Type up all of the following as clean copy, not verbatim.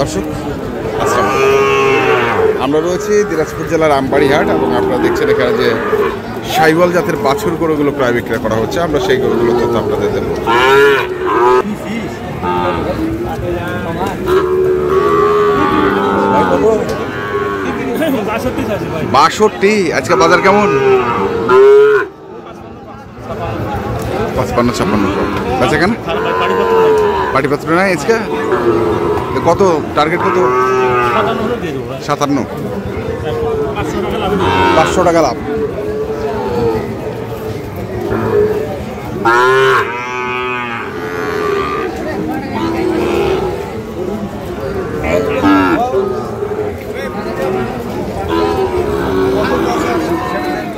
দর্শক আসসালামু আলাইকুম। আমরা রয়েছি দিনাজপুর জেলার আমবাড়ি হাট এবং আপনারা দেখছেন এখানে যে সাইওয়াল জাতের বাছুর গরুগুলো প্রায় বিক্রয় করা হচ্ছে। আমরা সেই গরুগুলো তথ্য আপনাদের দেব। 62। আজকে বাজার কেমন? 55-56। আচ্ছা, কেন পাটিপত্র নাই আজকে? কত টার্গেট? কত? 57। 500 টাকা লাভ।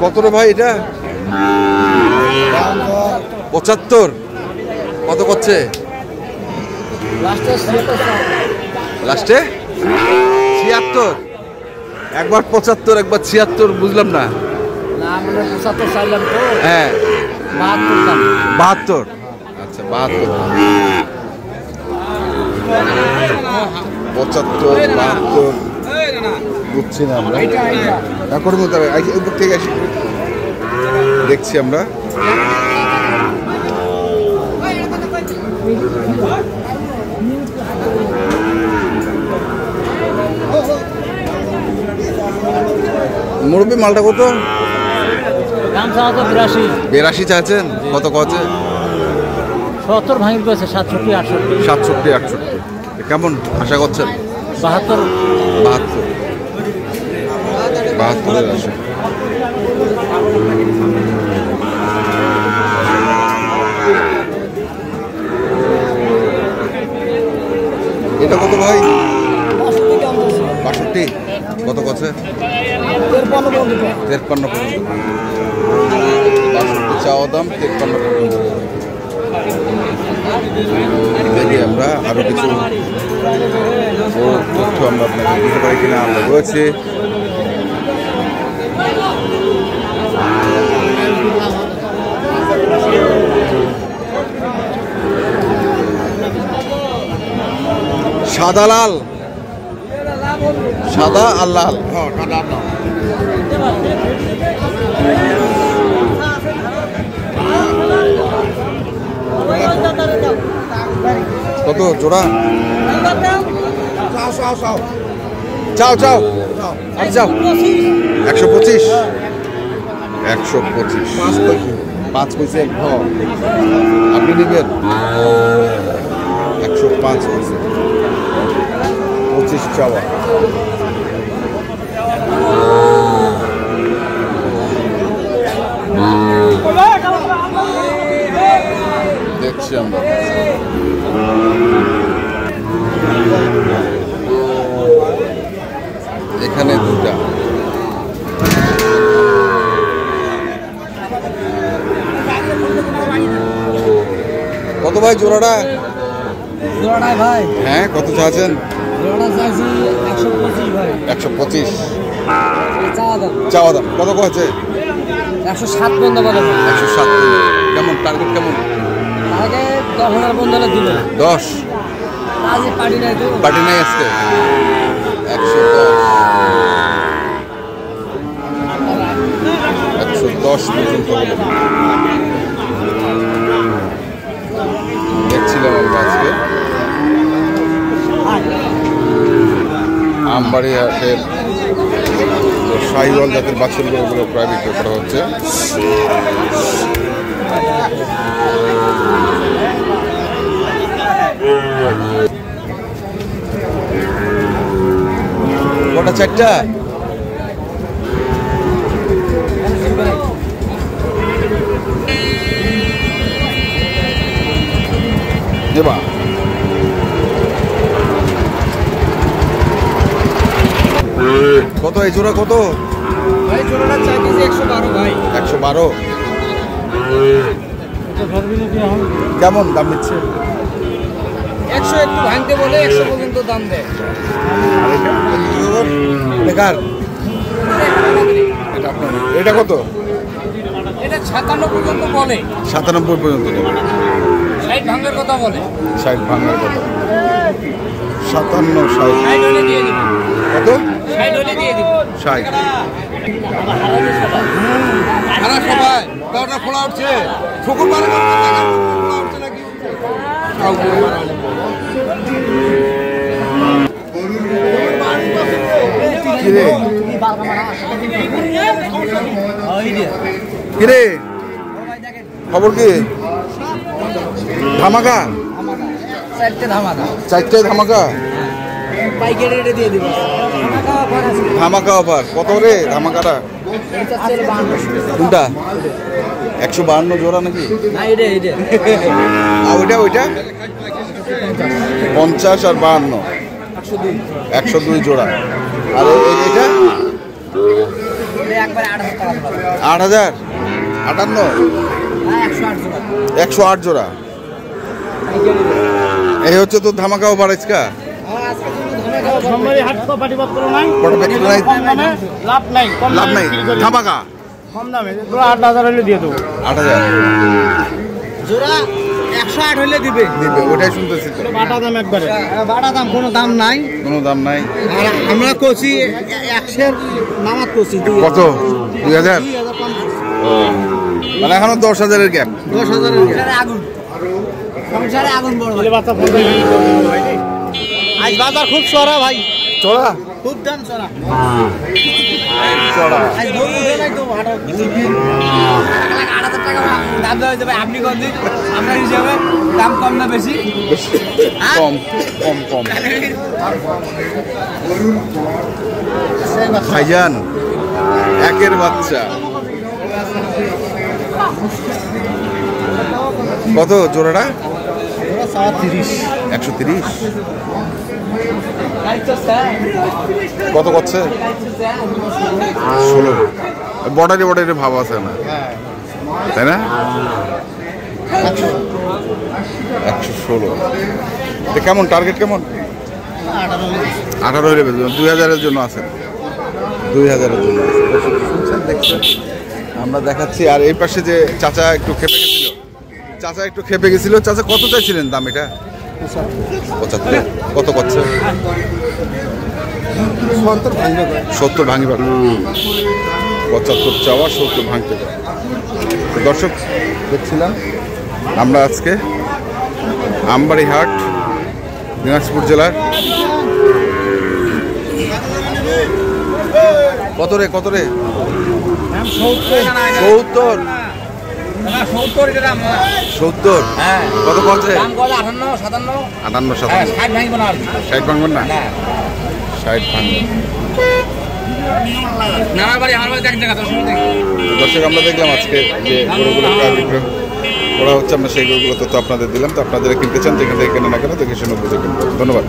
কত রে ভাই এটা? 75। কত করছে লাস্টে? 76। একবার 75, একবার 76, বুঝলাম না। হ্যাঁ, 72। আচ্ছা, 72, 75, 72 বুঝছি না আমরা। এখন ঠিক আছে, দেখছি আমরা। মুরব্বী মালটা কত? 82 চাচ্ছেন? কত কছে? 70 ভাঙি পেয়েছে। 67-68। কেমন আশা করছেন? 72 আশা। এটা কত ভাই? 62। কত কছে? 53 পর্যন্ত। 62 চাওয়া দাম, 53 পর্যন্ত। দেখি আমরা আরো কিছু তথ্য আমরা আপনাকে দিতে পারি কিনা। আমরা রয়েছে সাদা লাল, সাদা আর লাল। কত জোড়া? চাও চাও আর চাও। 125। 125। 5 পয়সা এক ভাও আপনি নেবেন। 105 পয়সা। 25 চাওয়া। দেখছি আমরা। এখানে দুটা। কত ভাই জোড়াটা? ভাই হ্যাঁ, কত চাচ্ছেন? 125 ভাই। 125 চাওয়া দাম। কত কছে? 107 বন্ধ বলে। 107। কেমন টার্গেট? কেমন আগে 10,000 বন্ধ দিল। 10। আজকে পার্টি নাই তো। পার্টি নাই আজকে। 110। 110 পর্যন্ত হলো। দেখছিলাম আমরা আজকে আমবাড়ি হাটের সাইওয়াল জাতের বাছুর গরুগুলো প্রায় বিক্রি করা হচ্ছে। কটা? 4টা। দেবা। কত এই জোড়া? কত ভাই জোড়াটা চাইতেছি 112 ভাই। 112। কেমন দাম দিচ্ছে? 100 একটু ভাঙতে বলে 100 পর্যন্ত দাম দেয়। বেকার। এটা কত? এটা 57 পর্যন্ত বলে। 97 পর্যন্ত। 60 ভাঙার কথা বলে। 60 ভাঙার কথা। 57, 60। ষাট হলে দিয়ে দিব, কত? 60 হলে দিয়ে দিব। 60। খারাপ সবাই তাওটা খোলা উঠছে ঠকুর মারা খোলা উঠছে নাকি কিরে কিরে খবর কি? ধামাকা, 4টে ধামাকা, 4টে ধামাকা। পাইকারি রেটে দিয়ে দিব। ধামাকা অফার কত রে ধামাকাটা? কোনটা? 152 জোড়া নাকি? না এটা আর ওইটা 50 আর 52, 102 জোড়া। আর এটা একবারে 8,000 টাকা দিলাম। 8000, 58, 108 জোড়া। এই হচ্ছে তো ধামাকা অফার আজকা। সোমবারে হাট তো পাটিপত্র নাই, কত বিক্রি নাই? কম দামে লাভ নাই, কম লাভ দামে নাই, বিক্রি করি। ধামাকা কম দামে তোরা 8,000 হলে দিয়ে দেবো। 8000 জোড়া 108 হলে দিবে। দিবে, ওটাই শুনতেছি তো। বাটা দাম একবারে। বাটা দাম কোনো দাম নাই। কোনো দাম নাই। আর আমরা করছি 100 নামাত করছি। কত? 2000। মানে এখনো 10,000-এর গ্যাপ। 10,000 আগুন, সংসারে আগুন বড় ভাই। ছেলে বাচ্চা ফোন আজ বাজার খুব চড়া ভাই, চড়া খুব দাম চড়া। চড়া। আজ গরু উঠে নাই তো হাট 8,000 টাকা দাম দেওয়া হয়েছে ভাই। আপনি কত দিন আপনার হিসাবে দাম কম না বেশি? কম কম কম। ভাইজান একের বাচ্চা কত জোড়াটা? 130। কত করছে? 16। বর্ডারে ভাব আছে না, তাই না? 116। কেমন টার্গেট কেমন? 18 হলে বেচবেন। 2000-এর জন্য আছে, 2000-এর জন্য আছে। শুনছেন, দেখছেন? আমরা দেখাচ্ছি। আর এই পাশে যে চাচা একটু খেপে গেছিল, চাচা কত চাইছিলেন দাম এটা? 75। কত করছে? 70 ভাঙি পারবে। 75 চাওয়া, 70 ভাঙতে পারে। দর্শক দেখছিলাম আমরা আজকে আমবাড়ি হাট, দিনাজপুর জেলার। কত রে 70? 70। হ্যাঁ, কত করছে? দাম কত? 58, 57। 58, হ্যাঁ, 57। 60 ভাঙব না আর কি। 60 ভাঙবেন না? না 60 ভাঙবেন। না, আমার বাড়ি দেখ দেখা তো শুনে দেখি। দর্শক আমরা দেখলাম আজকে যে গরুগুলো ক্রয় বিক্রয় করা হচ্ছে, আমরা সেই গরুগুলো তথ্য আপনাদের দিলাম। তো আপনারা কিনতে চান যেখান থেকে কেনা না কেন দেখে শুনে বুঝে কিনবেন। ধন্যবাদ।